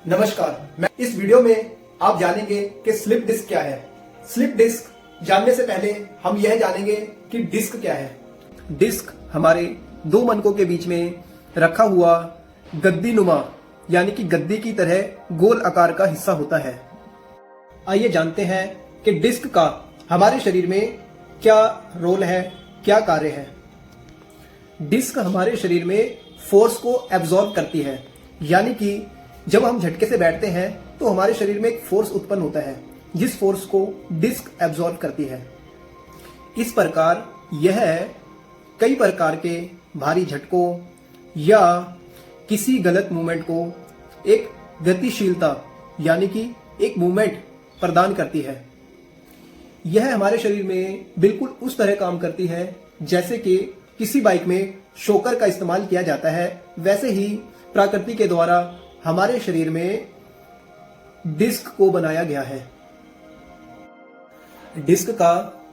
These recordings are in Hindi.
नमस्कार, मैं इस वीडियो में आप जानेंगे कि स्लिप डिस्क क्या है। स्लिप डिस्क जानने से पहले हम यह जानेंगे कि डिस्क क्या है। डिस्क हमारे दो मनकों के बीच में रखा हुआ गद्दी नुमा यानी कि गद्दी की तरह गोल आकार का हिस्सा होता है। आइए जानते हैं कि डिस्क का हमारे शरीर में क्या रोल है, क्या कार्य है। डिस्क हमारे शरीर में फोर्स को एब्जॉर्ब करती है, यानी कि जब हम झटके से बैठते हैं तो हमारे शरीर में एक फोर्स उत्पन्न होता है जिस फोर्स को डिस्क एब्जॉर्ब करती है। इस प्रकार यह कई प्रकार के भारी झटकों या किसी गलत मूवमेंट को एक गतिशीलता यानी कि एक मूवमेंट प्रदान करती है। यह हमारे शरीर में बिल्कुल उस तरह काम करती है जैसे कि किसी बाइक में शॉकर का इस्तेमाल किया जाता है, वैसे ही प्रकृति के द्वारा हमारे शरीर में डिस्क को बनाया गया है। डिस्क का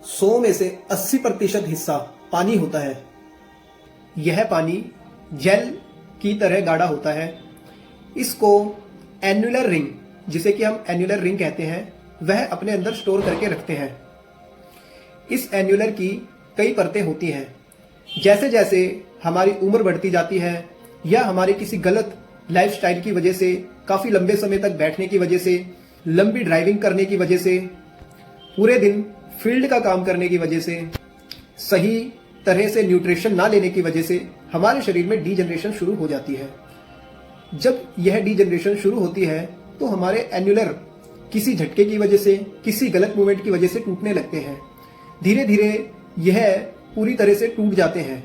100 में से 80% हिस्सा पानी होता है। यह पानी जेल की तरह गाढ़ा होता है। इसको एन्युलर रिंग, जिसे कि हम एन्युलर रिंग कहते हैं, वह अपने अंदर स्टोर करके रखते हैं। इस एन्युलर की कई परतें होती हैं। जैसे जैसे हमारी उम्र बढ़ती जाती है या हमारी किसी गलत लाइफस्टाइल की वजह से, काफी लंबे समय तक बैठने की वजह से, लंबी ड्राइविंग करने की वजह से, पूरे दिन फील्ड का काम करने की वजह से, सही तरह से न्यूट्रिशन ना लेने की वजह से हमारे शरीर में डीजनरेशन शुरू हो जाती है। जब यह डीजनरेशन शुरू होती है तो हमारे एन्युलर किसी झटके की वजह से, किसी गलत मूवमेंट की वजह से टूटने लगते हैं। धीरे धीरे यह पूरी तरह से टूट जाते हैं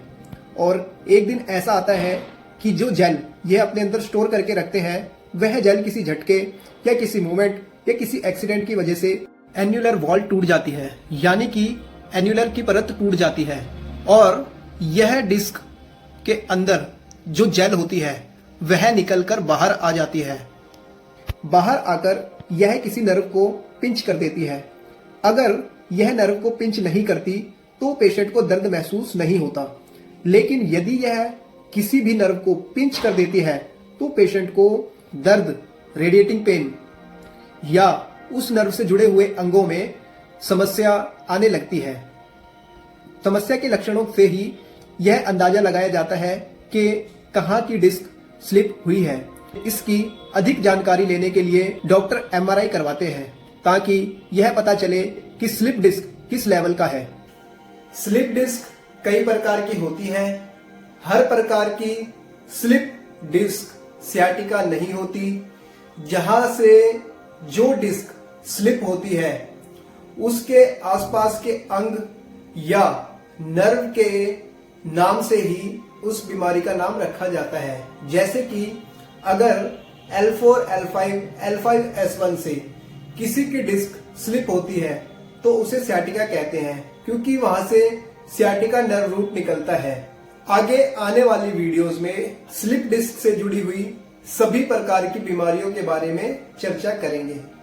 और एक दिन ऐसा आता है कि जो जेल यह अपने अंदर स्टोर करके रखते हैं, वह जेल किसी झटके या किसी मूवमेंट या किसी एक्सीडेंट की वजह से एन्युलर वॉल टूट जाती है, यानी कि एन्युलर की परत टूट जाती है और यह डिस्क के अंदर जो जेल होती है वह निकलकर बाहर आ जाती है। बाहर आकर यह किसी नर्व को पिंच कर देती है। अगर यह नर्व को पिंच नहीं करती तो पेशेंट को दर्द महसूस नहीं होता, लेकिन यदि यह किसी भी नर्व को पिंच कर देती है तो पेशेंट को दर्द, रेडिएटिंग पेन या उस नर्व से जुड़े हुए अंगों में समस्या आने लगती है। समस्या के लक्षणों से ही यह अंदाजा लगाया जाता है कि कहां की डिस्क स्लिप हुई है। इसकी अधिक जानकारी लेने के लिए डॉक्टर एमआरआई करवाते हैं ताकि यह पता चले कि स्लिप डिस्क किस लेवल का है। स्लिप डिस्क कई प्रकार की होती है। हर प्रकार की स्लिप डिस्क सियाटिका नहीं होती। जहां से जो डिस्क स्लिप होती है उसके आसपास के अंग या नर्व के नाम से ही उस बीमारी का नाम रखा जाता है। जैसे कि अगर L4, L5, L5, S1 से किसी की डिस्क स्लिप होती है तो उसे सियाटिका कहते हैं, क्योंकि वहां से सियाटिका नर्व रूट निकलता है। आगे आने वाली वीडियोस में स्लिप डिस्क से जुड़ी हुई सभी प्रकार की बीमारियों के बारे में चर्चा करेंगे।